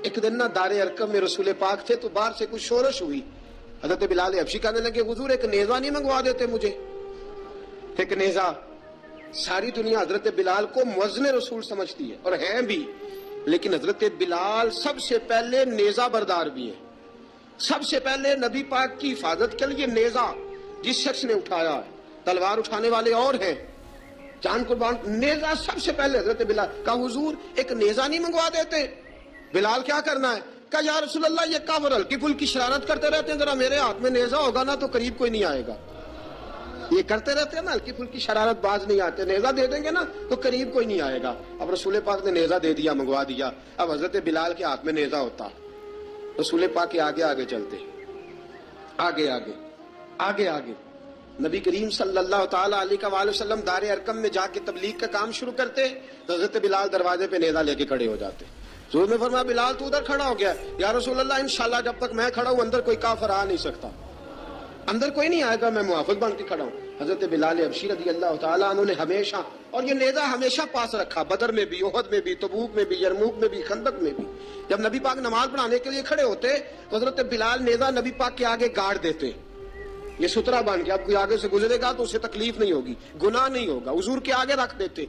ایک دن نا دار ارکم میں رسول پاک تھے تو باہر سے کچھ شورش ہوئی. حضرت بلال حبشی کہنے لگے حضور ایک نیزہ نہیں منگوا دیتے مجھے؟ ایک نیزہ. ساری دنیا حضرت بلال کو مؤذن رسول سمجھتی ہے اور ہیں بھی، لیکن حضرت بلال سب سے پہلے نیزہ بردار بھی ہیں. سب سے پہلے نبی پاک کی حفاظت کے لیے نیزہ جس شخص نے اٹھایا ہے، تلوار اٹھانے والے اور ہیں، جان قربان. نیزہ سب سے پہلے حضرت بلال. کہا حضور ایک نیزہ نہیں منگوا دیتے؟ بلال کیا کرنا ہے؟ کہا یا رسول اللہ یہ کافر ہلکی پھلکی شرارت کرتے رہتے ہیں، ذرا میرے ہاتھ میں نیزہ ہوگا نا تو قریب کوئی نہیں آئے گا. یہ کرتے رہتے ہیں نا ہلکی پھلکی شرارت، باز نہیں آتے. نیزہ دے دیں گے نا تو قریب کوئی نہیں آئے گا. اب رسول پاک نے نیزہ دے دیا، منگوا دیا. اب حضرت بلال کے ہاتھ میں نیزہ ہوتا، رسول پاک کے آگے آگے چلتے، آگے آگے آگے آگے. نبی کریم صلی اللہ تعالی علیہ وآلہ وسلم دار ارکم میں جا کے تبلیغ کا کام شروع کرتے تو حضرت بلال دروازے پہ نیزہ لے کے کھڑے ہو جاتے. حضور نے فرمایا بلال تو ادھر کھڑا ہو گیا. یا رسول اللہ انشاءاللہ جب تک میں کھڑا ہوں اندر کوئی کافر آ نہیں سکتا، اندر کوئی نہیں آئے گا، میں محافظ بن کے کھڑا ہوں. حضرت بلال حبشی رضی اللہ تعالیٰ عنہ نے ہمیشہ، اور یہ نیزہ ہمیشہ پاس رکھا، بدر میں بھی، احد میں بھی، تبوک میں بھی، یرموک میں بھی، خندق میں بھی. جب نبی پاک نماز پڑھانے کے لیے کھڑے ہوتے تو حضرت بلال نیزہ نبی پاک کے آگے گاڑ دیتے. یہ سترا بن کے اب کوئی آگے سے گزرے گا تو اسے تکلیف نہیں ہوگی، گناہ نہیں ہوگا. حضور کے آگے رکھ دیتے.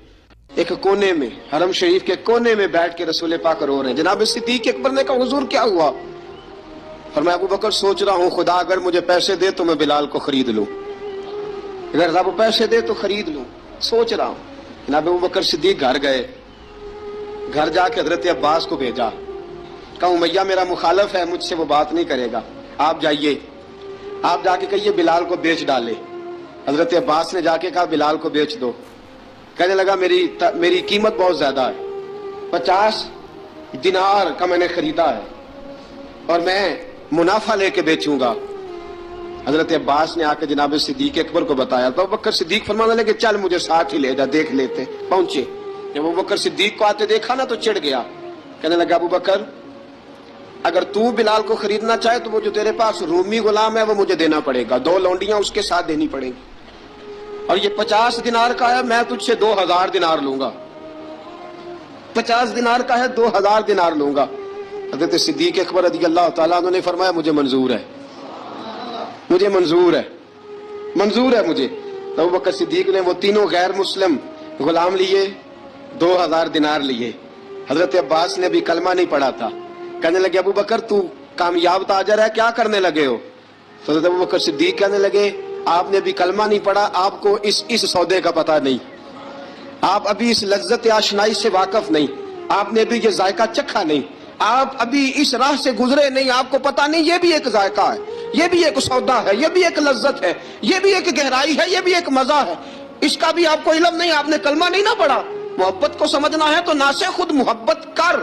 ایک کونے میں، حرم شریف کے کونے میں بیٹھ کے رسول پاک رو رہے ہیں. جناب صدیق اکبر نے کہا حضور کیا ہوا؟ فرمایا ابو بکر سوچ رہا ہوں خدا اگر مجھے پیسے دے تو میں بلال کو خرید لوں، اگر رب پیسے دے تو خرید لوں، سوچ رہا ہوں. جناب ابو بکر صدیق گھر گئے، گھر جا کے حضرت عباس کو بھیجا، کہا امیہ میرا مخالف ہے، مجھ سے وہ بات نہیں کرے گا، آپ جائیے، آپ جا کے کہیے بلال کو بیچ ڈالے. حضرت عباس نے جا کے کہا بلال کو بیچ دو. کہنے لگا میری قیمت بہت زیادہ ہے، 50 دینار کا میں نے خریدا ہے اور میں منافع لے کے بیچوں گا. حضرت عباس نے آ کے جناب صدیق اکبر کو بتایا تو ابو بکر صدیق فرمانے لگے چل مجھے ساتھ ہی لے جا، دیکھ لیتے. پہنچے، جب ابو بکر صدیق کو آتے دیکھا نا تو چڑھ گیا. کہنے لگا ابو بکر اگر تو بلال کو خریدنا چاہے تو وہ جو تیرے پاس رومی غلام ہے وہ مجھے دینا پڑے گا، 2 لونڈیاں اس کے ساتھ دینی پڑیں گی، اور یہ 50 دینار کا ہے، میں تجھ سے 2000 دینار لوں گا. 50 دینار کا ہے، 2000 دینار لوں گا. حضرت صدیق اکبر رضی اللہ تعالیٰ عنہ نے فرمایا مجھے منظور ہے، مجھے منظور ہے، منظور ہے مجھے. ابو بکر صدیق نے وہ تینوں غیر مسلم غلام لیے، 2000 دینار لیے. حضرت عباس نے بھی کلمہ نہیں پڑھا تھا. کہنے لگے ابو بکر تو کامیاب تاجر ہے، کیا کرنے لگے ہو؟ حضرت ابو بکر صدیق کہنے لگے آپ نے بھی کلمہ نہیں پڑھا، آپ کو اس سودے کا پتہ نہیں، آپ ابھی اس لذت آشنائی سے واقف نہیں، آپ نے بھی یہ ذائقہ چکھا نہیں، آپ ابھی اس راہ سے گزرے نہیں، آپ کو پتہ نہیں یہ بھی ایک ذائقہ ہے، یہ بھی ایک سودا ہے، یہ بھی ایک لذت ہے، یہ بھی ایک گہرائی ہے، یہ بھی ایک مزہ ہے، اس کا بھی آپ کو علم نہیں، آپ نے کلمہ نہیں نہ پڑھا. محبت کو سمجھنا ہے تو نہ سے خود محبت کر،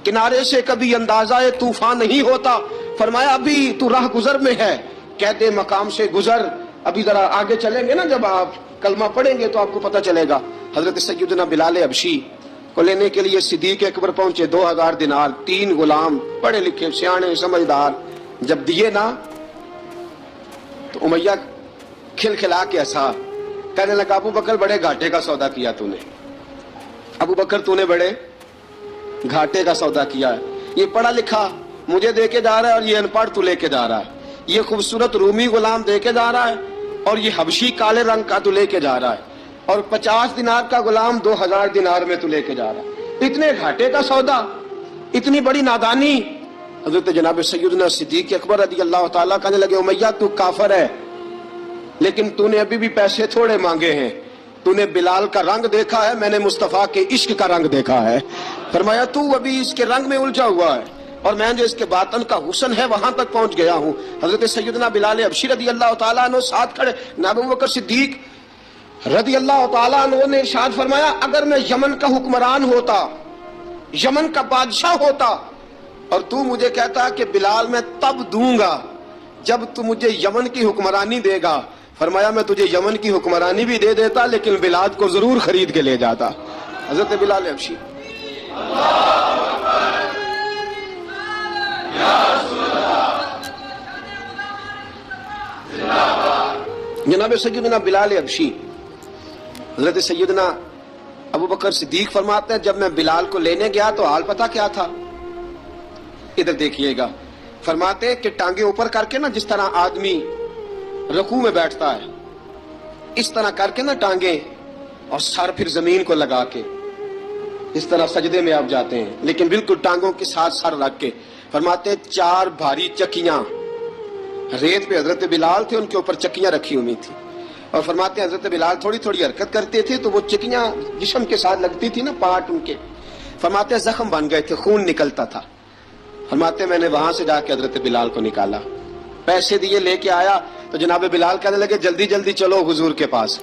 کنارے سے کبھی اندازہ طوفان نہیں ہوتا. فرمایا ابھی تو راہ گزر میں ہے، کہتے مقام سے گزر، ابھی ذرا آگے چلیں گے نا، جب آپ کلمہ پڑھیں گے تو آپ کو پتہ چلے گا. حضرت سیدنا بلال حبشی کو لینے کے لیے صدیق اکبر پہنچے، 2000 دینار، 3 غلام پڑھے لکھے سیانے سمجھدار. جب دیے نا تو امیہ کھل کھلا کے ہنسا، کہنے لگا ابو بکر بڑے گھاٹے کا سودا کیا تو نے، ابو بکر تو نے بڑے گھاٹے کا سودا کیا ہے. یہ پڑھا لکھا مجھے دے کے جا رہا ہے اور یہ ان پڑھ تو لے کے جا رہا ہے، یہ خوبصورت رومی غلام دے کے جا رہا ہے اور یہ حبشی کالے رنگ کا تو لے کے جا رہا ہے، اور 50 دینار کا غلام 2000 دینار میں تو لے کے جا رہا ہے. اتنے گھاٹے کا سودا، اتنی بڑی نادانی. حضرت جناب سیدنا صدیق اکبر رضی اللہ تعالیٰ کہنے لگے امیہ تو کافر ہے لیکن تو نے ابھی بھی پیسے تھوڑے مانگے ہیں، تو نے بلال کا رنگ دیکھا ہے، میں نے مصطفیٰ کے عشق کا رنگ دیکھا ہے. فرمایا تو ابھی اس کے رنگ میں الجھا ہوا ہے اور میں جو اس کے باطن کا حسن ہے وہاں تک پہنچ گیا ہوں. حضرت سیدنا بلال حبشی رضی اللہ تعالیٰ عنہ ساتھ کھڑے. ابو بکر صدیق رضی اللہ تعالیٰ عنہ نے ارشاد فرمایا اگر میں یمن کا حکمران ہوتا، یمن کا بادشاہ ہوتا، اور تو مجھے کہتا کہ بلال میں تب دوں گا جب تو مجھے یمن کی حکمرانی دے گا، فرمایا میں تجھے یمن کی حکمرانی بھی دے دیتا لیکن بلال کو ضرور خرید کے لے جاتا. حضرت بلال حبشی جناب سیدنا بلال حبشی. حضرت سیدنا ابو بکر صدیق فرماتے ہیں جب میں بلال کو لینے گیا تو حال پتہ کیا تھا؟ ادھر دیکھیے گا، فرماتے ہیں کہ ٹانگیں اوپر کر کے نا، جس طرح آدمی رکوع میں بیٹھتا ہے اس طرح کر کے نا ٹانگیں، اور سر پھر زمین کو لگا کے اس طرح سجدے میں آپ جاتے ہیں، لیکن بالکل ٹانگوں کے ساتھ سر رکھ کے۔ فرماتے ہیں 4 بھاری چکیاں ریت پہ حضرت بلال تھے، ان کے اوپر چکیاں رکھی ہوئی تھی، اور فرماتے ہیں حضرت بلال تھوڑی تھوڑی حرکت کرتے تھے تو وہ چکیاں جسم کے ساتھ لگتی تھی نا، پارٹ ان کے، فرماتے ہیں زخم بن گئے تھے، خون نکلتا تھا۔ فرماتے ہیں میں نے وہاں سے جا کے حضرت بلال کو نکالا، پیسے دیے، لے کے آیا تو جناب بلال کہنے لگے جلدی جلدی چلو حضور کے پاس،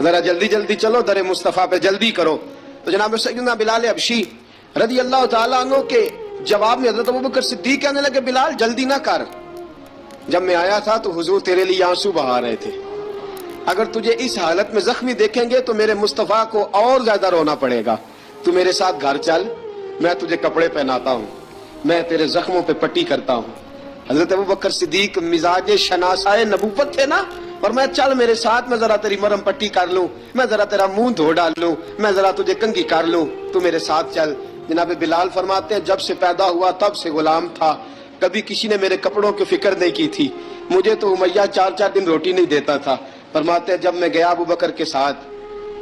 ذرا جلدی جلدی چلو، در مصطفیٰ پہ جلدی کرو۔ تو جناب سیدنا بلال حبشی رضی اللہ تعالیٰ عنہ کے جواب میں حضرت ابوبکر صدیق کہنے لگے بلال جلدی نہ کر، جب میں آیا تھا تو حضور تیرے لیے آنسو بہا رہے تھے، اگر تجھے اس حالت میں زخمی دیکھیں گے تو میرے مصطفیٰ کو اور زیادہ رونا پڑے گا، تو میرے ساتھ گھر چل، میں تجھے کپڑے پہناتا ہوں، میں تیرے زخموں پہ پٹی کرتا ہوں۔ حضرت ابوبکر صدیق مزاج شناسائے نبوت تھے نا، اور میں چل میرے ساتھ، میں ذرا تیری مرم پٹی کر لوں، میں ذرا تیرا منہ دھو ڈال لوں، میں ذرا تجھے کنگھی کر لوں، تو میرے ساتھ چل۔ جناب بلال فرماتے ہیں جب سے پیدا ہوا تب سے غلام تھا، کبھی کسی نے میرے کپڑوں کی فکر نہیں کی تھی، مجھے تو امیہ 4 دن روٹی نہیں دیتا تھا۔ فرماتے ہیں جب میں گیا ابوبکر کے ساتھ،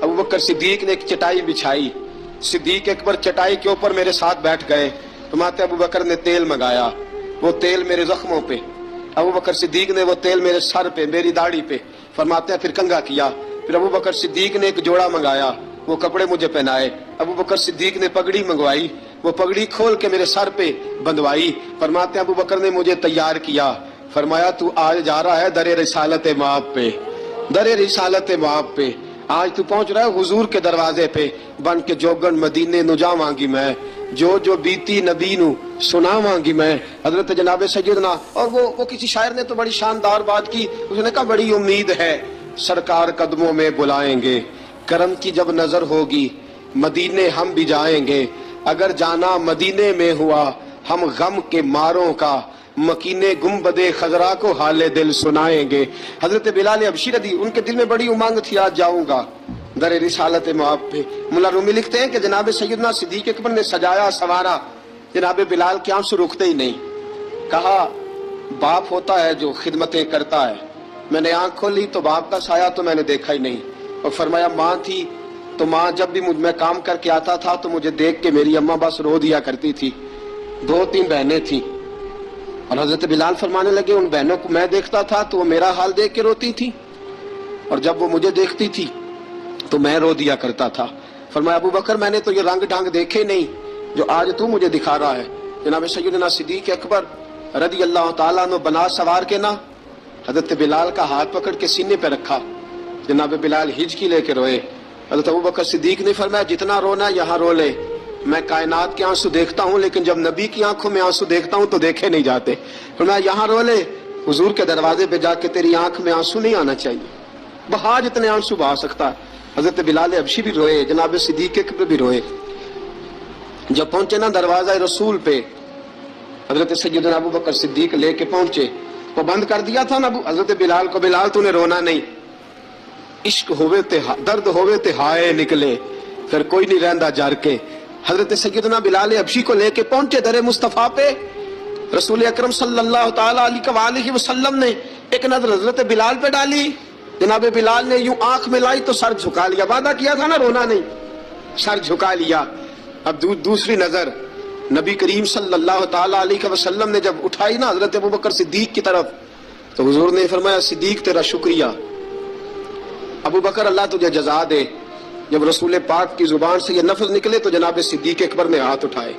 ابوبکر صدیق نے ایک چٹائی بچھائی، صدیق اکبر چٹائی کے اوپر میرے ساتھ بیٹھ گئے۔ فرماتے ہیں ابوبکر نے تیل منگایا، وہ تیل میرے زخموں پہ، ابوبکر صدیق نے وہ تیل میرے سر پہ، میری داڑھی پہ، فرماتے ہیں پھر کنگھا کیا، پھر ابوبکر صدیق نے ایک جوڑا منگایا، وہ کپڑے مجھے پہنائے، ابوبکر صدیق نے پگڑی منگوائی، وہ پگڑی کھول کے میرے سر پہ بندھوائی۔ فرماتے ہیں ابوبکر نے مجھے تیار کیا، فرمایا تو آج جا رہا ہے در رسالت مآب پہ، در رسالت مآب پہ، آج تو پہنچ رہا ہے حضور کے دروازے پہ، بن کے جوگن مدینے نو جاواں گی میں، جو بیتی نبی نو سناواں گی میں۔ حضرت جناب سیدنا، اور وہ کسی شاعر نے تو بڑی شاندار بات کی، اس نے کہا بڑی امید ہے سرکار قدموں میں بلائیں گے، کرم کی جب نظر ہوگی مدینے ہم بھی جائیں گے، اگر جانا مدینے میں ہوا ہم غم کے ماروں کا، مکینے گنبد خضرا کو حال دل سنائیں گے۔ حضرت بلال حبشی رضی، ان کے دل میں بڑی امنگ تھی آج جاؤں گا در رسالت مآب پہ۔ ملا رومی لکھتے ہیں کہ جناب سیدنا صدیق اکبر نے سجایا سوارا، جناب بلال کے آنسو رکتے ہی نہیں، کہا باپ ہوتا ہے جو خدمتیں کرتا ہے، میں نے آنکھ کھولی تو باپ کا سایہ تو میں نے دیکھا ہی نہیں، اور فرمایا ماں تھی تو ماں جب بھی میں کام کر کے آتا تھا تو مجھے دیکھ کے میری اماں بس رو دیا کرتی تھی، 2-3 بہنیں تھیں، اور حضرت بلال فرمانے لگے ان بہنوں کو میں دیکھتا تھا تو وہ میرا حال دیکھ کے روتی تھی، اور جب وہ مجھے دیکھتی تھی تو میں رو دیا کرتا تھا۔ فرمایا ابوبکر میں نے تو یہ رنگ ڈھنگ دیکھے نہیں جو آج تو مجھے دکھا رہا ہے۔ جناب سیدنا صدیق اکبر رضی اللہ تعالیٰ عنہ بنا سوار کے نا حضرت بلال کا ہاتھ پکڑ کے سینے پہ رکھا، جناب بلال ہچکی لے کے روئے۔ حضرت ابوبکر صدیق نے فرمایا جتنا رونا یہاں رو لے، میں کائنات کے آنسو دیکھتا ہوں لیکن جب نبی کی آنکھوں میں آنسو دیکھتا ہوں تو دیکھے نہیں جاتے، فرمایا یہاں رو لے، حضور کے دروازے پہ جا کے تیری آنکھ میں آنسو نہیں آنا چاہیے، بہا جتنے آنسو بہا سکتا ہے۔ حضرت بلال حبشی بھی روئے، جناب صدیق اکبر بھی روئے۔ جب پہنچے نا دروازہ رسول پہ، حضرت سیدنا ابوبکر صدیق لے کے پہنچے، وہ بند کر دیا تھا نا حضرت بلال کو، بلال تو نے رونا نہیں، عشق ہوئے تے درد ہوئے تے ہائے نکلے، پھر کوئی نہیں رہندا جر کے۔ حضرت سیدنا بلال حبشی کو لے کے پہنچے در مصطفیٰ پہ، رسول اکرم صلی اللہ تعالیٰ علیہ وسلم نے ایک نظر حضرت بلال پہ ڈالی، جناب بلال نے یوں آنکھ ملائی تو سر جھکا لیا، وعدہ کیا تھا نا رونا نہیں، سر جھکا لیا۔ اب دوسری نظر نبی کریم صلی اللہ تعالیٰ علیہ وسلم نے جب اٹھائی نا حضرت ابوبکر صدیق کی طرف تو حضور نے فرمایا صدیق تیرا شکریہ، ابوبکر اللہ تجھے جزا دے۔ جب رسول پاک کی زبان سے یہ لفظ نکلے تو جناب صدیق اکبر نے ہاتھ اٹھائے،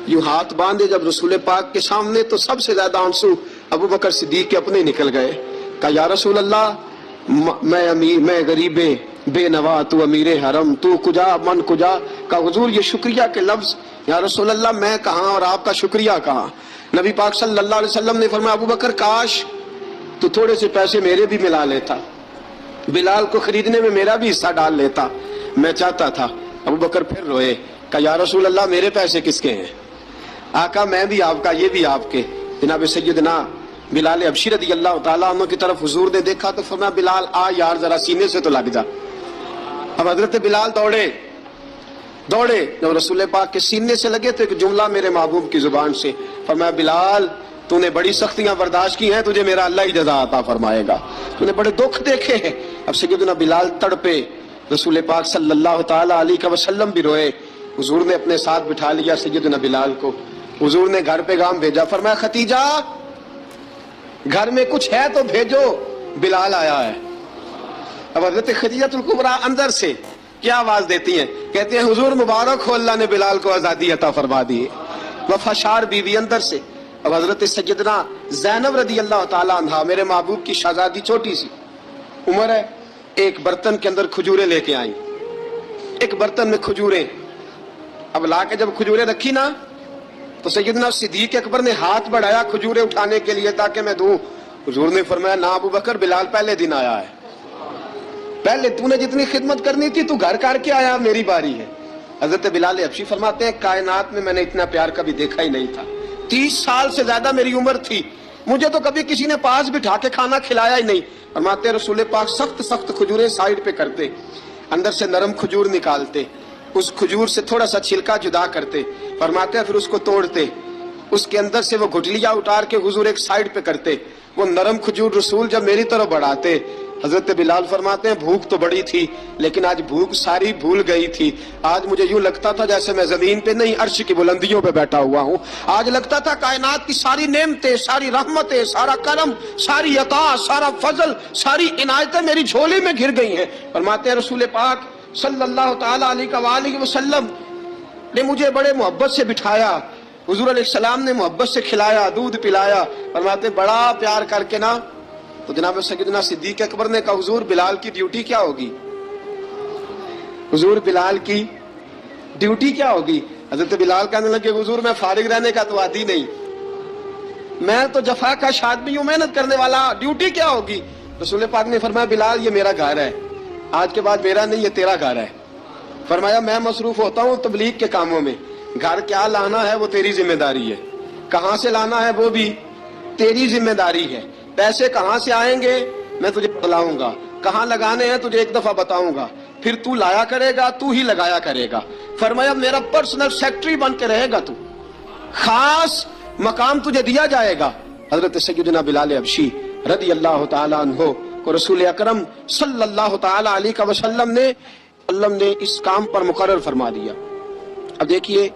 یوں ہاتھ باندھے جب رسول پاک کے سامنے تو سب سے زیادہ آنسو ابوبکر صدیق کے اپنے نکل گئے۔ کہا یا رسول اللہ میں غریب بے نوا، تو امیر حرم، تو کجا من کجا۔ کہا حضور یہ شکریہ کے لفظ، یا رسول اللہ میں کہاں اور آپ کا شکریہ کہاں۔ نبی پاک صلی اللہ علیہ وسلم نے فرمایا ابوبکر کاش تو تھوڑے سے پیسے میرے بھی ملا لیتا، بلال کو خریدنے میں میرا بھی حصہ ڈال لیتا، میں چاہتا تھا۔ ابوبکر پھر روئے، کہا یا رسول اللہ میرے پیسے کس کے ہیں؟ آقا میں بھی آپ کا، یہ بھی آپ کے۔ جناب سیدنا بلال حبشی رضی اللہ تعالیٰ عنہ کی طرف حضور نے دیکھا تو فرمایا بلال آ یار ذرا سینے سے تو لگ جا۔ اب حضرت بلال دوڑے، دوڑے جب رسول پاک کے سینے سے لگے تو ایک جملہ میرے محبوب کی زبان سے فرمایا بلال تو نے بڑی سختیاں برداشت کی ہیں، تجھے میرا اللہ ہی جزا عطا فرمائے گا، تو نے بڑے دکھ دیکھے ہیں۔ اب سیدنا بلال تڑپے، رسول پاک صلی اللہ تعالی علیہ وسلم بھی روئے۔ حضور نے اپنے ساتھ بٹھا لیا سیدنا بلال کو، حضور نے گھر پیغام بھیجا، فرمایا ختیجہ گھر میں کچھ ہے تو بھیجو، بلال آیا ہے۔ اب حضرت خدیجہ الکبریٰ اندر سے کیا آواز دیتی ہیں، کہتے ہیں حضور مبارک ہو، اللہ نے بلال کو آزادی عطا فرما دی۔ وفاشار بیوی اندر سے۔ اب حضرت سیدنا زینب رضی اللہ تعالی عنہا میرے محبوب کی شہزادی، چھوٹی سی عمر ہے، ایک برتن کے اندر کھجوریں لے کے آئیں، ایک برتن میں کھجوریں۔ اب لا کے جب کھجوریں رکھی نا تو سیدنا صدیق اکبر نے ہاتھ بڑھایا کھجوریں اٹھانے کے لیے تاکہ میں دوں۔ حضور نے فرمایا نہ ابو بکر، بلال پہلے دن آیا ہے، پہلے تو نے جتنی خدمت کرنی تھی تو گھر کر کے آیا، میری باری ہے۔ حضرت بلال حبشی فرماتے ہیں کائنات میں نے اتنا پیار کبھی دیکھا ہی نہیں تھا، 30 سال سے زیادہ میری عمر تھی، مجھے تو کبھی کسی نے پاس بٹھا کے کھانا کھلایا ہی نہیں۔ فرماتے ہیں رسول پاک سخت سخت کھجوریں سائیڈ پہ کرتے، اندر سے نرم کھجور نکالتے، اس کھجور سے تھوڑا سا چھلکا جدا کرتے، فرماتے ہیں پھر اس کو توڑتے، اس کے اندر سے وہ گھٹلیاں اتار کے حضور ایک سائیڈ پہ کرتے، وہ نرم کھجور رسول جب میری طرف بڑھاتے۔ حضرت بلال فرماتے ہیں بھوک تو بڑی تھی لیکن آج بھوک ساری بھول گئی تھی، آج مجھے یوں لگتا تھا جیسے میں زمین پہ نہیں عرش کی بلندیوں پہ بیٹھا ہوا ہوں، آج لگتا تھا کائنات کی ساری نعمتیں، ساری رحمتیں، سارا کرم، ساری عطا، سارا فضل، ساری عنایتیں میری جھولی میں گر گئی ہیں۔ فرماتے ہیں رسول پاک صلی اللہ تعالی علیہ وسلم نے مجھے بڑے محبت سے بٹھایا، حضور علیہ السلام نے محبت سے کھلایا، دودھ پلایا۔ فرماتے بڑا پیار کر کے نا تو جناب سیدنا صدیق اکبر نے کہا حضور بلال کی ڈیوٹی کیا ہوگی، حضور بلال کی ڈیوٹی کیا ہوگی؟ حضرت بلال کہنے لگے حضور میں فارغ رہنے کا تو عادی نہیں، میں تو جفا کا آدمی ہوں، محنت کرنے والا، ڈیوٹی کیا ہوگی؟ رسول پاک نے فرمایا بلال یہ میرا گھر ہے، آج کے بعد میرا نہیں، یہ تیرا گھر ہے۔ فرمایا میں مصروف ہوتا ہوں تبلیغ کے کاموں میں، گھر کیا لانا ہے وہ تیری ذمہ داری ہے، کہاں سے لانا ہے وہ بھی تیری ذمہ داری ہے، پیسے کہاں سے آئیں گے میں تجھے بتلاؤں گا، کہاں لگانے ہیں تجھے ایک دفعہ بتاؤں گا، پھر تو لایا کرے گا، تو ہی لگایا کرے گا۔ فرمایا میرا پرسنل سیکٹری بن کے رہے گا، تو خاص مقام تجھے دیا جائے گا۔ حضرت سیدنا بلال حبشی رضی اللہ تعالی عنہ کو رسول اکرم صلی اللہ تعالی علیہ وسلم نے اس کام پر مقرر فرما دیا۔ اب دیکھیے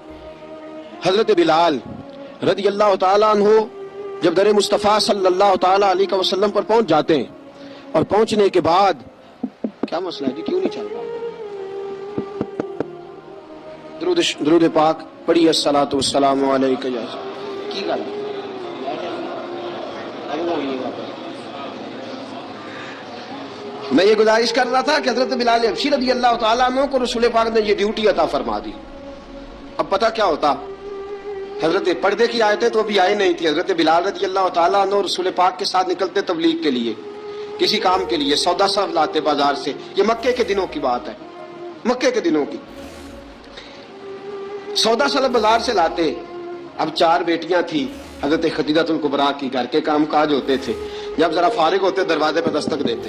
حضرت بلال رضی اللہ تعالی عنہ جب در مصطفیٰ صلی اللہ تعالی علیہ وسلم پر پہنچ جاتے ہیں، اور پہنچنے کے بعد کیا مسئلہ ہے جی، کیوں نہیں چل رہا؟ درود پاک پڑھیے، الصلاۃ والسلام علیکہ یا کی گل میں یہ گزارش کر رہا تھا کہ حضرت بلال حبشی رضی اللہ تعالیٰ عنہ کو رسول پاک نے یہ ڈیوٹی عطا فرما دی۔ اب پتہ کیا ہوتا، حضرت پردے کی آیتیں تو ابھی آئی نہیں تھی، حضرت بلال رضی اللہ تعالیٰ عنہ رسول پاک کے ساتھ نکلتے تبلیغ کے لیے، کسی کام کے لیے، سودا صاحب لاتے بازار سے، یہ مکے کے دنوں کی بات ہے، مکے کے دنوں کی سودا صاحب بازار سے لاتے۔ اب 4 بیٹیاں تھی حضرت خدیجہ الکبریٰ کی، گھر کے کام کاج ہوتے تھے، جب ذرا فارغ ہوتے دروازے پہ دستک دیتے،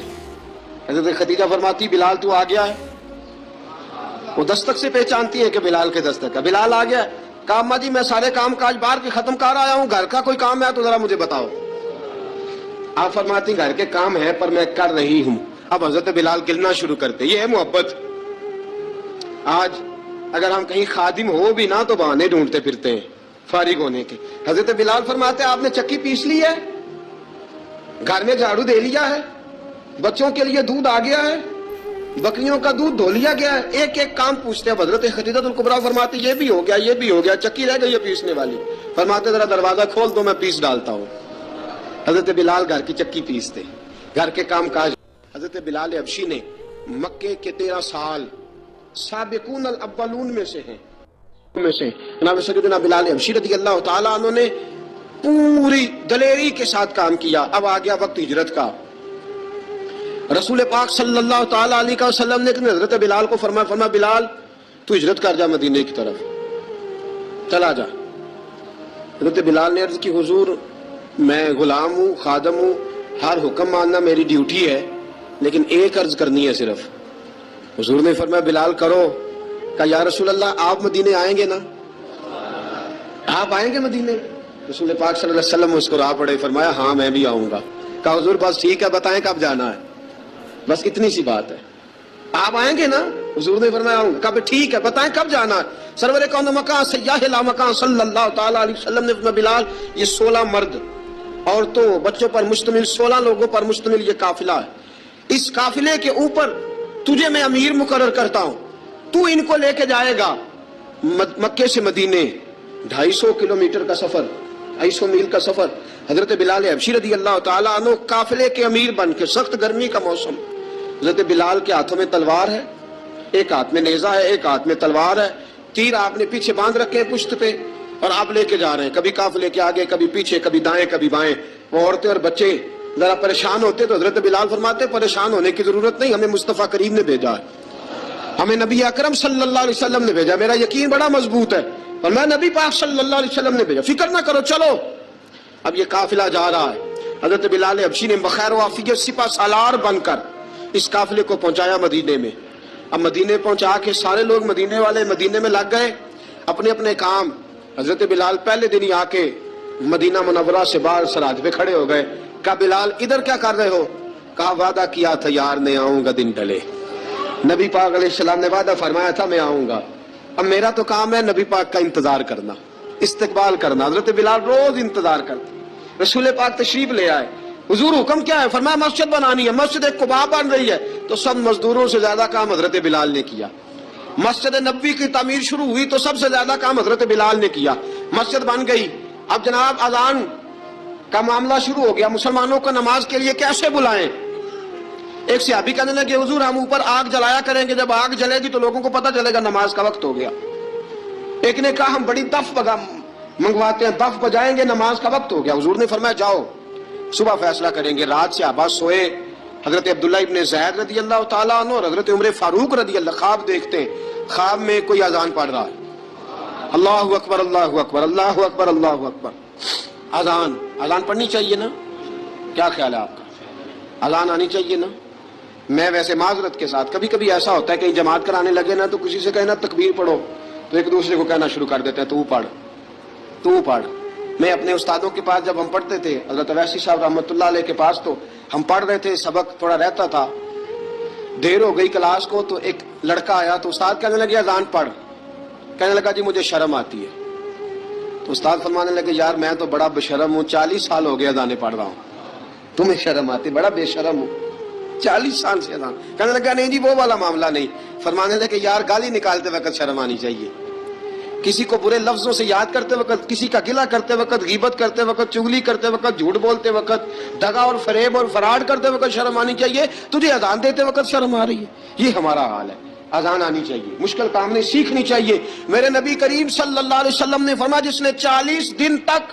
حضرت خدیجہ فرماتی بلال تو آ گیا ہے، وہ دستک سے پہچانتی ہے کہ بلال کے دستک ہے، بلال آ گیا ہے، کہا اماں جی میں سارے کام کاج باہر کے ختم کر آیا ہوں، گھر کا کوئی کام ہے تو ذرا مجھے بتاؤ۔ آپ فرماتی گھر کے کام ہے پر میں کر رہی ہوں۔ اب حضرت بلال گلنا شروع کرتے، یہ ہے محبت۔ آج اگر ہم کہیں خادم ہو بھی نہ تو بہانے ڈھونڈتے پھرتے ہیں فارغ ہونے کے۔ حضرت بلال فرماتے آپ نے چکی پیس لی ہے، گھر میں جھاڑو دے لیا ہے، بچوں کے لیے دودھ آ گیا ہے، بکریوں کا دودھ دھو لیا گیا ہے، ایک ایک کام پوچھتے ہیں۔ حضرت خدیجہ الکبریٰ فرماتی یہ بھی ہو گیا، یہ بھی ہو گیا، چکی رہ گئی ہے پیسنے والی۔ فرماتے ذرا دروازہ کھول دو میں پیس ڈالتا ہوں۔ حضرت بلال گھر کی چکی پیستے، گھر کے کام کاج۔ حضرت بلال حبشی نے مکے کے 13 سال سابقون الاولون میں سے ہیں، جناب سیدنا بلال حبشی رضی اللہ تعالیٰ عنہ نے پوری دلیری کے ساتھ کام کیا۔ اب آ گیا وقت ہجرت کا۔ رسول پاک صلی اللہ تعالیٰ علیہ وسلم نے حضرت بلال کو فرمایا بلال تو ہجرت کر جا مدینے کی طرف، چلا جا۔ حضرت بلال نے عرض کی حضور میں غلام ہوں، خادم ہوں، ہر حکم ماننا میری ڈیوٹی ہے، لیکن ایک عرض کرنی ہے صرف۔ حضور نے فرمایا بلال کرو۔ کہا یا رسول اللہ آپ مدینے آئیں گے نا؟ آپ آئیں گے مدینے؟ رسول پاک صلی اللہ علیہ وسلم مسکرا پڑے، فرمایا ہاں میں بھی آؤں گا۔ کہا حضور بس ٹھیک ہے، بتائیں کب جانا ہے، بس اتنی سی بات ہے، آپ آئیں گے نا؟ حضور نے فرمایا آؤں گا۔ کہا ٹھیک ہے، بتائیں کب جانا ہے۔ سرور کون مکان سیاح لا مکان صلی اللہ تعالی علیہ وسلم نے فرمایا بلال یہ 16 مرد عورتوں بچوں پر مشتمل 16 لوگوں پر مشتمل یہ قافلہ ہے، اس قافلے کے اوپر تجھے میں امیر مقرر کرتا ہوں، تو ان کو لے کے جائے گا مکے سے مدینے 250 کلومیٹر کا سفر، 250 میل کا سفر۔ حضرت بلال حبشی رضی اللہ تعالیٰ عنہ قافلے کے امیر بن کے، سخت گرمی کا موسم، حضرت بلال کے ہاتھوں میں تلوار ہے، ایک ہاتھ میں نیزہ ہے، ایک ہاتھ میں تلوار ہے، تیر آپ نے پیچھے باندھ رکھے ہیں پشت پہ، اور آپ لے کے جا رہے ہیں، کبھی قافلے کے آگے، کبھی پیچھے، کبھی دائیں کبھی بائیں۔ وہ عورتیں اور بچے ذرا پریشان ہوتے تو حضرت بلال فرماتے پریشان ہونے کی ضرورت نہیں، ہمیں مصطفیٰ کریم نے بھیجا ہے، ہمیں نبی اکرم صلی اللہ علیہ وسلم نے بھیجا، میرا یقین بڑا مضبوط ہے، اور میں نبی پاک صلی اللہ علیہ وسلم نے بھیجا، فکر نہ کرو چلو۔ اب یہ قافلہ جا رہا ہے، حضرت بلال حبشی نے بخیر و عافیت سپہ سالار بن کر اس قافلے کو پہنچایا مدینے میں۔ اب مدینے پہنچا کے سارے لوگ مدینے والے مدینے میں لگ گئے اپنے اپنے کام۔ حضرت بلال پہلے دن ہی آ کے مدینہ منورہ سے باہر سرحد پہ کھڑے ہو گئے۔ کہا بلال ادھر کیا کر رہے ہو؟ کہا وعدہ کیا تھا یار نے آؤں گا دن ڈلے، نبی پاک علیہ السلام نے وعدہ فرمایا تھا میں آؤں گا، اب میرا تو کام ہے نبی پاک کا انتظار کرنا، استقبال کرنا۔ حضرت بلال روز انتظار کرتے، رسول پاک تشریف لے آئے، حضور حکم کیا ہے؟ فرمایا مسجد بنانی ہے، مسجد قباء بن رہی ہے، تو سب مزدوروں سے زیادہ کام حضرت بلال نے کیا۔ مسجد نبوی کی تعمیر شروع ہوئی تو سب سے زیادہ کام حضرت بلال نے کیا، مسجد بن گئی۔ اب جناب اذان کا معاملہ شروع ہو گیا، مسلمانوں کو نماز کے لیے کیسے بلائیں؟ ایک صحابی کہنے لگے حضور ہم اوپر آگ جلایا کریں گے، جب آگ جلے گی تو لوگوں کو پتہ چلے گا نماز کا وقت ہو گیا۔ ایک نے کہا ہم بڑی دف منگواتے ہیں، دف بجائیں گے، نماز کا وقت ہو گیا۔ حضور نے فرمایا جاؤ صبح فیصلہ کریں گے۔ رات سے صحابہ سوئے، حضرت عبداللہ ابن زید رضی اللہ تعالیٰ عنہ اور حضرت عمر فاروق رضی اللہ خواب دیکھتے ہیں، خواب میں کوئی اذان پڑھ رہا ہے، اللہ اکبر اللہ اکبر اللہ اکبر اللہ اکبر۔ اذان پڑھنی چاہیے نا؟ کیا خیال ہے آپ کا؟ اذان آنی چاہیے نا؟ میں ویسے معذرت کے ساتھ کبھی کبھی ایسا ہوتا ہے کہ جماعت کرانے لگے نا تو کسی سے کہنا تکبیر پڑھو تو ایک دوسرے کو کہنا شروع کر دیتے ہیں تو پڑھ تو پڑھ۔ میں اپنے استادوں کے پاس جب ہم پڑھتے تھے، حضرت اویسی صاحب رحمۃ اللہ علیہ کے پاس، تو ہم پڑھ رہے تھے، سبق تھوڑا رہتا تھا، دیر ہو گئی کلاس کو، تو ایک لڑکا آیا تو استاد کہنے لگے اذان پڑھ، کہنے لگا جی مجھے شرم آتی ہے۔ تو استاد فرمانے لگے یار میں تو بڑا بشرم ہوں، 40 سال ہو گئے اذانیں پڑھ رہا ہوں، تمہیں شرم آتی؟ بڑا بے شرم ہوں، 40 سال سے اذان۔ کہنے لگا نہیں جی وہ والا معاملہ نہیں۔ فرمانے لگے یار گالی نکالتے وقت شرم آنی چاہیے، کسی کو برے لفظوں سے یاد کرتے وقت، کسی کا گلہ کرتے وقت، غیبت کرتے وقت، چغلی کرتے وقت، جھوٹ بولتے وقت، دغا اور فریب اور فراڈ کرتے وقت شرم آنی چاہیے، تجھے اذان دیتے وقت شرم آ رہی ہے؟ یہ ہمارا حال ہے۔ اذان آنی چاہیے، مشکل کام نہیں، سیکھنی چاہیے۔ میرے نبی کریم صلی اللہ علیہ وسلم نے فرمایا جس نے 40 دن تک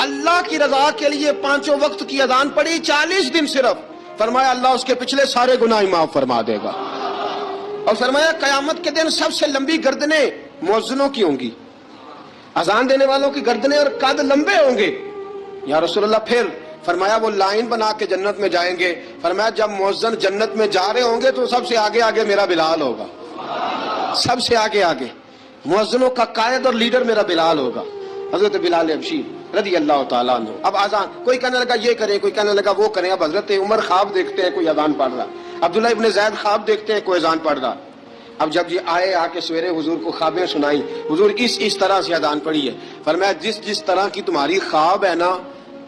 اللہ کی رضا کے لیے 5 وقت کی اذان پڑھی، 40 دن صرف، فرمایا اللہ اس کے پچھلے سارے گناہ معاف فرما دے گا۔ اور فرمایا قیامت کے دن سب سے لمبی گردنیں مؤذنوں کی ہوں گی، اذان دینے والوں کی گردنیں اور قد لمبے ہوں گے۔ یا رسول اللہ پھر؟ فرمایا وہ لائن بنا کے جنت میں جائیں گے۔ فرمایا جب مؤذن جنت میں جا رہے ہوں گے تو سب سے آگے آگے میرا بلال ہوگا، سب سے آگے آگے مؤذنوں کا قائد اور لیڈر میرا بلال ہوگا، حضرت بلال حبشی رضی اللہ تعالیٰ عنہ۔ اب اذان کوئی کہنے لگا یہ کریں، کوئی کہنے لگا وہ کریں۔ اب حضرت عمر خواب دیکھتے ہیں کوئی اذان پڑھ رہا، عبداللہ ابن زید خواب دیکھتے ہیں کوئی اذان پڑھ رہا۔ اب جب یہ آئے آ کے سویرے حضور کو خوابیں سنائیں، حضور اس طرح سے اذان پڑھی ہے۔ فرمایا جس طرح کی تمہاری خواب ہے نا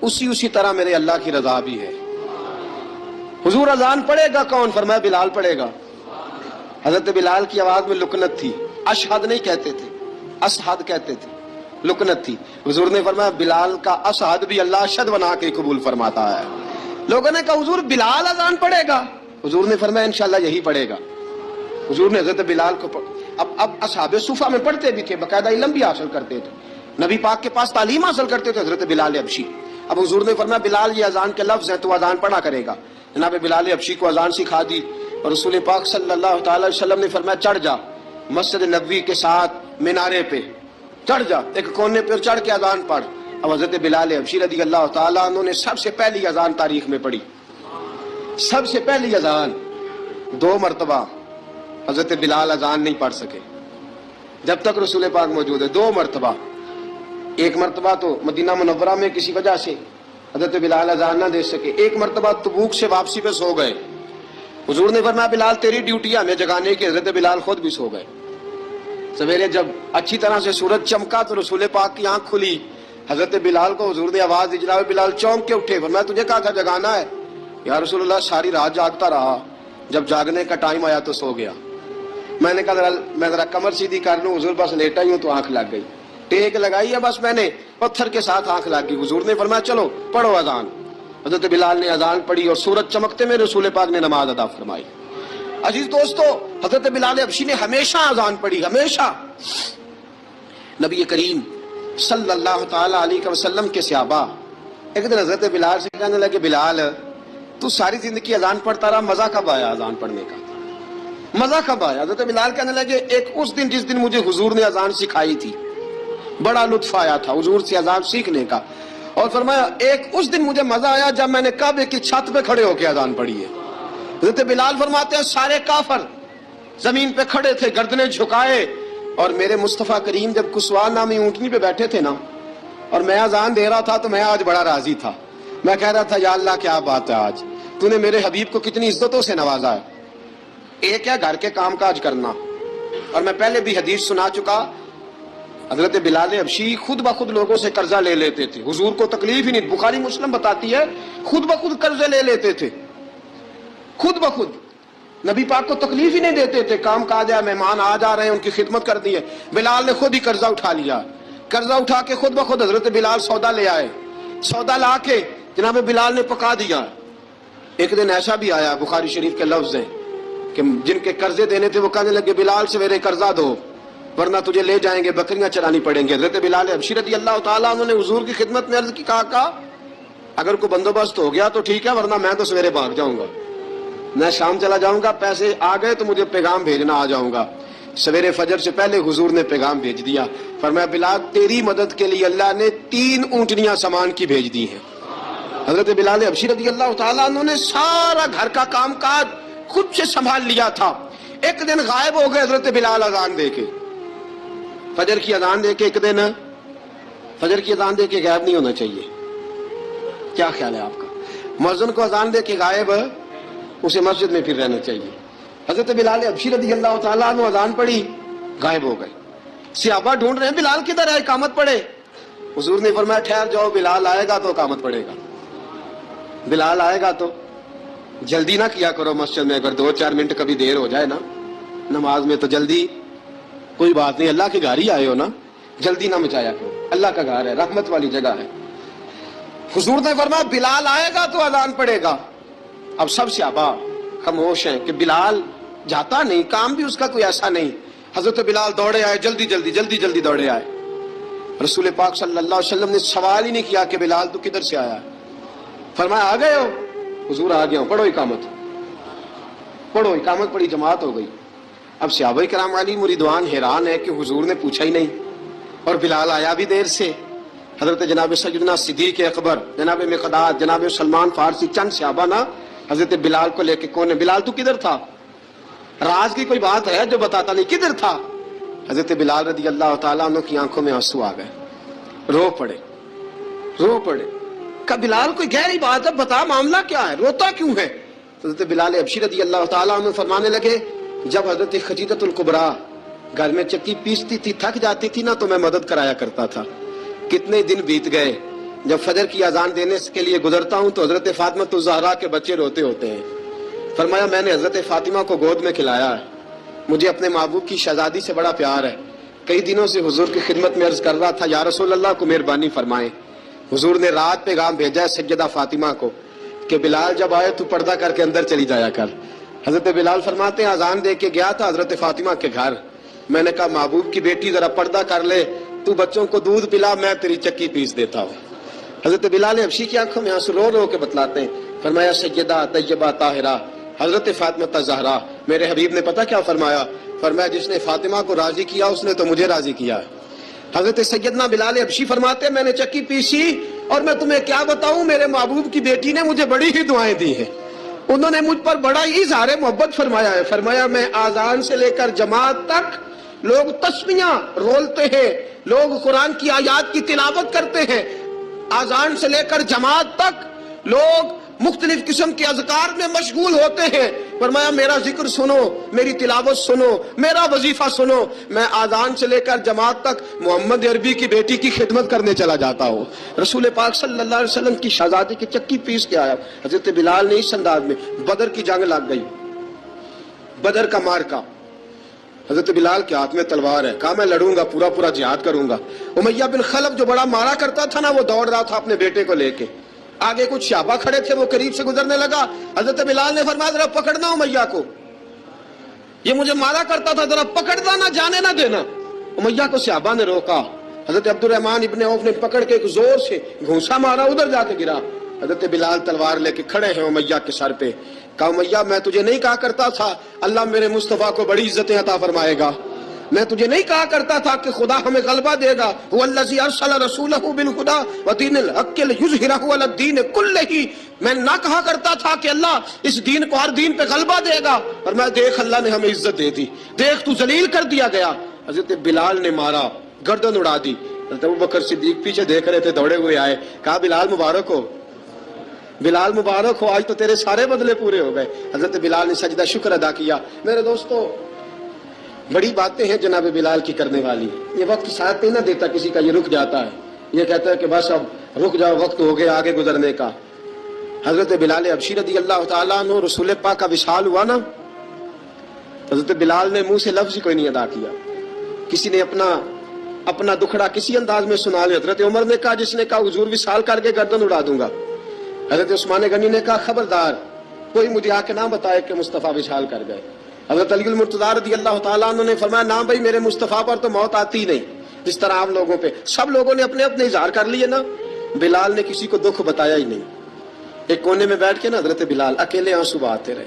اسی طرح میرے اللہ کی رضا بھی ہے۔ حضور اذان پڑھے گا کون؟ فرمایا بلال پڑھے گا۔ حضرت بلال کی آواز میں لکنت تھی، اشہد نہیں کہتے تھے، اشہد کہتے تھے، لکنت تھی۔ حضور نے فرمایا بلال کا اشہد بھی اللہ اشہد بنا کے قبول فرماتا ہے۔ لوگوں نے کہا حضور بلال اذان پڑھے گا؟ حضور نے فرمایا انشاءاللہ یہی پڑھے گا۔ حضور نے حضرت بلال کو اب اصحاب صفہ میں پڑھتے بھی تھے، باقاعدہ علم بھی حاصل کرتے تھے، نبی پاک کے پاس تعلیم حاصل کرتے تھے حضرت بلال حبشی۔ اب حضور نے فرمایا بلال یہ اذان کے لفظ ہیں تو اذان پڑھا کرے گا۔ جناب بلال حبشی کو اذان سکھا دی اور رسول پاک صلی اللہ تعالی علیہ وسلم نے فرمایا چڑھ جا مسجد نبوی کے ساتھ مینارے پہ، چڑھ جا ایک کونے پہ چڑھ کے اذان پڑھ۔ اب حضرت بلال حبشی رضی اللہ تعالیٰ عنہ نے سب سے پہلی اذان تاریخ میں پڑھی، سب سے پہلی اذان 2 مرتبہ حضرت بلال اذان نہیں پڑھ سکے جب تک رسول پاک موجود ہے. 2 مرتبہ. ایک مرتبہ تو مدینہ منورہ میں کسی وجہ سے حضرت بلال اذان نہ دے سکے. ایک مرتبہ تبوک سے واپسی پہ سو گئے. حضور نے فرمایا بلال تیری ڈیوٹی ہے ہمیں جگانے کی. حضرت بلال خود بھی سو گئے. سویرے جب اچھی طرح سے سورج چمکا تو رسول پاک کی آنکھ کھلی. حضرت بلال کو حضور نے آواز دی. جناب بلال چونک کے اٹھے. فرمایا تجھے کہا تھا جگانا ہے. یا رسول اللہ ساری رات جاگتا رہا, جب جاگنے کا ٹائم آیا تو سو گیا. میں نے کہا میں ذرا کمر سیدھی کر لوں. حضور بس لیٹا ہی ہوں تو آنکھ لگ گئی. ٹیک لگائی ہے بس میں نے, پتھر کے ساتھ آنکھ لگ گئی. حضور نے فرمایا چلو پڑھو اذان. حضرت بلال نے اذان پڑھی اور سورج چمکتے میں رسول پاک نے نماز ادا فرمائی. عزیز دوستو, حضرت بلال حبشی نے ہمیشہ اذان پڑھی, ہمیشہ. نبی کریم صلی اللہ تعالی علیہ وسلم کے صحابہ ایک دن حضرت بلال سے کہنے لگے بلال تو ساری زندگی اذان پڑھتا رہا, مزہ کب آیا اذان پڑھنے کا, مزہ کب آیا؟ حضرت بلال کہنے لگے ایک اس دن جس دن مجھے حضور نے اذان سکھائی تھی, بڑا لطف آیا تھا حضور سے اذان سیکھنے کا. اور فرمایا ایک اس دن مجھے مزہ آیا جب میں نے کعبے کی چھت پہ کھڑے ہو کے اذان پڑھی ہے. حضرت بلال فرماتے ہیں سارے کافر زمین پہ کھڑے تھے گردنیں جھکائے, اور میرے مصطفیٰ کریم جب کسوا نامی اونٹنی پہ بیٹھے تھے نا اور میں اذان دے رہا تھا تو میں آج بڑا راضی تھا. میں کہہ رہا تھا یا اللہ کیا بات ہے, آج تو نے میرے حبیب کو کتنی عزتوں سے نوازا ہے. ایک ہے گھر کے کام کاج کرنا, اور میں پہلے بھی حدیث سنا چکا, حضرت بلال حبشی خود بخود لوگوں سے قرضہ لے لیتے تھے. حضور کو تکلیف ہی نہیں, بخاری مسلم بتاتی ہے خود بخود قرضے لے لیتے تھے, خود بخود. نبی پاک کو تکلیف ہی نہیں دیتے تھے. کام کاج ہے, مہمان آ جا رہے ہیں, ان کی خدمت کر دی ہے. بلال نے خود ہی قرضہ اٹھا لیا. قرضہ اٹھا کے خود بخود حضرت بلال سودا لے آئے. سودا لا کے جناب بلال نے پکا دیا. ایک دن ایسا بھی آیا, بخاری شریف کے لفظ ہیں کہ جن کے قرضے دینے تھے وہ کہنے لگے بلال سویرے قرضہ دو ورنہ تجھے لے جائیں گے, بکریاں چرانی پڑیں گے. حضرت بلال حبشی رضی اللہ تعالیٰ انہوں نے حضور کی خدمت میں عرض کی, کہا اگر کوئی بندوبست ہو گیا تو ٹھیک ہے ورنہ میں تو سویرے بھاگ جاؤں گا, میں شام چلا جاؤں گا, پیسے آ گئے تو مجھے پیغام بھیجنا آ جاؤں گا. سویرے فجر سے پہلے حضور نے پیغام بھیج دیا. فرمایا بلال تیری مدد کے لیے اللہ نے 3 اونٹنیاں سامان کی بھیج دی ہیں. حضرت بلال حبشی رضی اللہ تعالیٰ انہوں نے سارا گھر کا کام کاج خود سے سنبھال لیا تھا. ایک دن غائب ہو گئے حضرت بلال اذان دے کے, فجر کی اذان دے کے. ایک دن فجر کی اذان دے کے غائب نہیں ہونا چاہیے, کیا خیال ہے آپ کا؟ مؤذن کو اذان دے کے غائب, اسے مسجد میں پھر رہنا چاہیے. حضرت بلال حبشی رضی اللہ تعالیٰ عنہ اذان پڑھی, غائب ہو گئے. صحابہ ڈھونڈ رہے ہیں بلال کدھر ہے, اقامت پڑھے. حضور نے فرمایا ٹھہر جاؤ, بلال آئے گا تو اقامت پڑھے گا. بلال آئے گا تو جلدی نہ کیا کرو مسجد میں, اگر 2-4 منٹ کبھی دیر ہو جائے نا نماز میں تو جلدی کوئی بات نہیں, اللہ کے گھر ہی آئے ہو نا, جلدی نہ مچایا کرو, اللہ کا گھر ہے, رحمت والی جگہ ہے. حضور نے فرمایا بلال آئے گا تو اذان پڑھے گا. اب سب صحابہ خاموش ہیں کہ بلال جاتا نہیں, کام بھی اس کا کوئی ایسا نہیں. حضرت بلال دوڑے آئے, جلدی دوڑے آئے. رسول پاک صلی اللہ علیہ وسلم نے سوال ہی نہیں کیا کہ بلال تو کدھر سے آیا. فرمایا آ گئے ہو؟ حضور آ گیا ہوں, پڑھو اقامت. پڑھی, جماعت ہو گئی. اب صحابہ کرام علیہم رضوان حیران ہے کہ حضور نے پوچھا ہی نہیں اور بلال آیا بھی دیر سے. حضرت جناب سیدنا صدیق اکبر, جناب مقداد, جناب سلمان فارسی, چند صحابہ نا حضرت بلال کو لے کے, کون ہے بلال تو کدھر تھا؟ راز کی کوئی بات ہے جو بتاتا نہیں, کدھر تھا؟ حضرت بلال رضی اللہ تعالیٰ عنہ کی آنکھوں میں آنسو آ گئے, رو پڑے. کہ بلال کوئی گہری بات ہے, بتا معاملہ کیا ہے, روتا کیوں ہے؟ حضرت بلال حبشی رضی اللہ تعالیٰ عنہ فرمانے لگے جب حضرت خدیجہ الکبریٰ گھر میں چکی پیستی تھی, تھک جاتی تھی نا تو میں مدد کرایا کرتا تھا. کتنے دن بیت گئے, جب فجر کی اذان دینے کے لیے گزرتا ہوں تو حضرت فاطمہ الزہرا کے بچے روتے ہوتے ہیں. فرمایا میں نے حضرت فاطمہ کو گود میں کھلایا ہے, مجھے اپنے محبوب کی شہزادی سے بڑا پیار ہے. کئی دنوں سے حضور کی خدمت میں عرض کر رہا تھا یا رسول اللہ کو مہربانی فرمائیں. حضور نے رات پیغام بھیجا ہے سیدہ فاطمہ کو کہ بلال جب آئے تو پردہ کر کے اندر چلی جایا کر. حضرت بلال فرماتے ہیں اذان دے کے گیا تھا حضرت فاطمہ کے گھر, میں نے کہا محبوب کی بیٹی ذرا پردہ کر لے, تو بچوں کو دودھ پلا, میں تیری چکی پیس دیتا ہوں. حضرت بلال حبشی کی آنکھوں میں آنسو رو کے بتلاتے ہیں. فرمایا سیدہ طیبہ طاہرہ حضرت فاطمہ الزہرا, میرے حبیب نے پتہ کیا فرمایا؟ فرمایا جس نے فاطمہ کو راضی کیا اس نے تو مجھے راضی کیا. حضرت سیدنا بلال حبشی فرماتے ہیں میں نے چکی پیسی اور میں تمہیں کیا بتاؤں, میرے محبوب کی بیٹی نے مجھے بڑی ہی دعائیں دی ہیں. انہوں نے مجھ پر بڑا ہی اظہار محبت فرمایا ہے. فرمایا میں آذان سے لے کر جماعت تک لوگ تسمیاں رولتے ہیں, لوگ قرآن کی آیات کی تلاوت کرتے ہیں. آذان سے لے کر جماعت تک لوگ مختلف قسم کے اذکار میں مشغول ہوتے ہیں. فرمایا میرا ذکر سنو, میری تلاوت سنو, میرا وظیفہ سنو. میں آذان سے لے کر جماعت تک محمد عربی کی بیٹی کی خدمت کرنے چلا جاتا ہوں. رسول پاک صلی اللہ علیہ وسلم کی شہزادی کی چکی پیس کے آیا. حضرت بلال نے اس انداز میں, بدر کی جنگ لگ گئی, بدر کا مارکا, حضرت بلال کے ہاتھ میں تلوار ہے. کہا میں لڑوں گا, پورا پورا جہاد کروں گا. امیہ بن خلف جو بڑا مارا کرتا تھا نا, وہ دوڑ رہا تھا اپنے بیٹے کو لے کے. آگے کچھ صحابہ کھڑے تھے, وہ قریب سے گزرنے لگا. حضرت بلال نے فرمایا ذرا پکڑنا امیہ کو, یہ مجھے مارا کرتا تھا, ذرا پکڑنا, نہ جانے نہ دینا. امیہ کو صحابہ نے روکا. حضرت عبد الرحمن ابن عوف نے پکڑ کے ایک زور سے گھونسا مارا, ادھر جا کے گرا. حضرت بلال تلوار لے کے کھڑے ہیں امیہ کے سر پہ. کہا امیہ میں تجھے نہیں کہا کرتا تھا اللہ میرے مصطفیٰ کو بڑی عزتیں عطا فرمائے گا؟ میں تجھے نہیں کہا کرتا تھا کہ خدا ہمیں غلبہ دے گا؟ والذی ارسل رسولہ بالہدی ودین الحق لیظہرہ علی الدین کلہ. میں نہ کہا کرتا تھا کہ اللہ اس دین کو ہر دین پہ غلبہ دے گا, اور میں دیکھ اللہ نے ہمیں عزت دے دی, دیکھ تو ذلیل کر دیا گیا. حضرت بلال نے مارا, گردن اڑا دی. حضرت ابوبکر صدیق پیچھے دیکھ رہے تھے, دوڑے ہوئے آئے. کہا بلال مبارک ہو, بلال مبارک ہو, آج تو تیرے سارے بدلے پورے ہو گئے. حضرت بلال نے سجدہ شکر ادا کیا. میرے دوستو, بڑی باتیں ہیں جناب بلال کی کرنے والی. یہ وقت ساتھ نہیں نہ دیتا کسی کا, یہ رک جاتا ہے, یہ کہتا ہے کہ بس اب رک جاؤ, وقت ہو گیا آگے گزرنے کا. حضرت بلال حبشی رضی اللہ تعالیٰ عنہ, رسول پاک کا وصال ہوا نا, حضرت بلال نے منہ سے لفظ کوئی نہیں ادا کیا. کسی نے اپنا دکھڑا کسی انداز میں سنا لیا. حضرت عمر نے کہا, جس نے کہا حضور وصال کر کے گردن اڑا دوں گا. حضرت عثمان غنی نے کہا خبردار کوئی مجھے آ کے نہ بتائے کہ مصطفیٰ وصال کر گئے. حضرت علی المرتضیٰ رضی اللہ تعالیٰ عنہ نے فرمایا نہ بھائی, میرے مصطفیٰ پر تو موت آتی نہیں جس طرح آپ لوگوں پہ. سب لوگوں نے اپنے اپنے اظہار کر لیے نا, بلال نے کسی کو دکھ بتایا ہی نہیں. ایک کونے میں بیٹھ کے نا حضرت بلال اکیلے آنسو بہاتے رہے,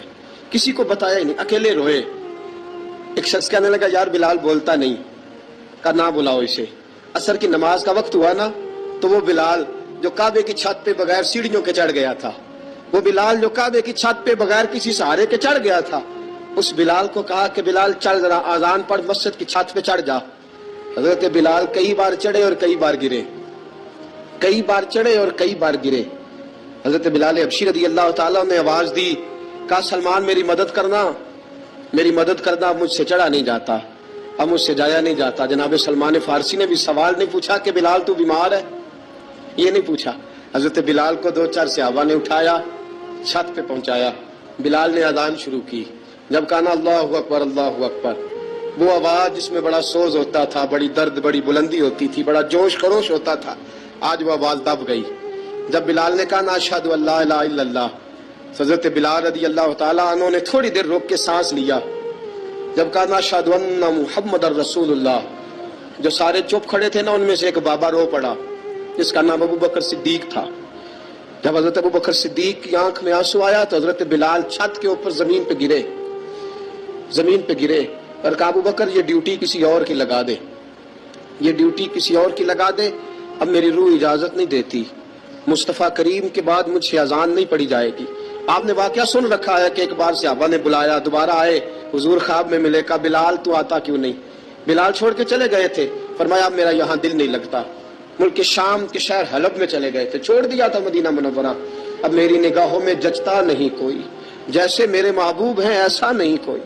کسی کو بتایا ہی نہیں, اکیلے روئے. ایک شخص کہنے لگا یار بلال بولتا نہیں. کہا نہ بلاؤ اسے. عصر کی نماز کا وقت ہوا نا, تو وہ بلال جو کعبے کی چھت پہ بغیر سیڑھیوں کے چڑھ گیا تھا, وہ بلال جو کعبے کی چھت پہ بغیر کسی سہارے کے چڑھ گیا تھا, اس بلال کو کہا کہ بلال چڑھ, ذرا آذان پڑھ, مسجد کی چھت پہ چڑھ جا. حضرت بلال کئی بار چڑھے اور کئی بار گرے, کئی بار چڑھے اور کئی بار گرے. حضرت بلال حبشی رضی اللہ تعالیٰ نے آواز دی, کہا سلمان میری مدد کرنا, میری مدد کرنا, اب مجھ سے چڑھا نہیں جاتا, اب مجھ سے جایا نہیں جاتا. جناب سلمان فارسی نے بھی سوال نہیں پوچھا کہ بلال تو بیمار ہے, یہ نہیں پوچھا. حضرت بلال کو 2-4 صحابہ نے اٹھایا, چھت پہ پہنچایا. بلال نے اذان شروع کی. جب کہا نا اللہ اکبر اللہ اکبر, وہ آواز جس میں بڑا سوز ہوتا تھا, بڑی درد, بڑی بلندی ہوتی تھی, بڑا جوش خروش ہوتا تھا, آج وہ آواز دب گئی. جب بلال نے کہا نا اشہد ان لا الہ الا اللہ, حضرت بلال رضی اللہ تعالیٰ عنہ نے تھوڑی دیر روک کے سانس لیا. جب کہا نا اشہد ان محمد الرسول اللہ, جو سارے چپ کھڑے تھے نا, ان میں سے ایک بابا رو پڑا جس کا نام ابوبکر صدیق تھا. جب حضرت ابوبکر صدیق کی آنکھ میں آنسو آیا تو حضرت بلال چھت کے اوپر زمین پہ گرے, زمین پہ گرے اور کہا ابوبکر یہ ڈیوٹی کسی اور کی لگا دے, یہ ڈیوٹی کسی اور کی لگا دے, اب میری روح اجازت نہیں دیتی, مصطفیٰ کریم کے بعد مجھ سے اذان نہیں پڑھی جائے گی. آپ نے واقعہ سن رکھا ہے کہ ایک بار صحابہ نے بلایا, دوبارہ آئے, حضور خواب میں ملے, کہا بلال تو آتا کیوں نہیں؟ بلال چھوڑ کے چلے گئے تھے. فرمایا اب میرا یہاں دل نہیں لگتا. ملک شام کے شہر حلب میں چلے گئے تھے, چھوڑ دیا تھا مدینہ منورہ. اب میری نگاہوں میں جچتا نہیں کوئی, جیسے میرے محبوب ہیں ایسا نہیں کوئی.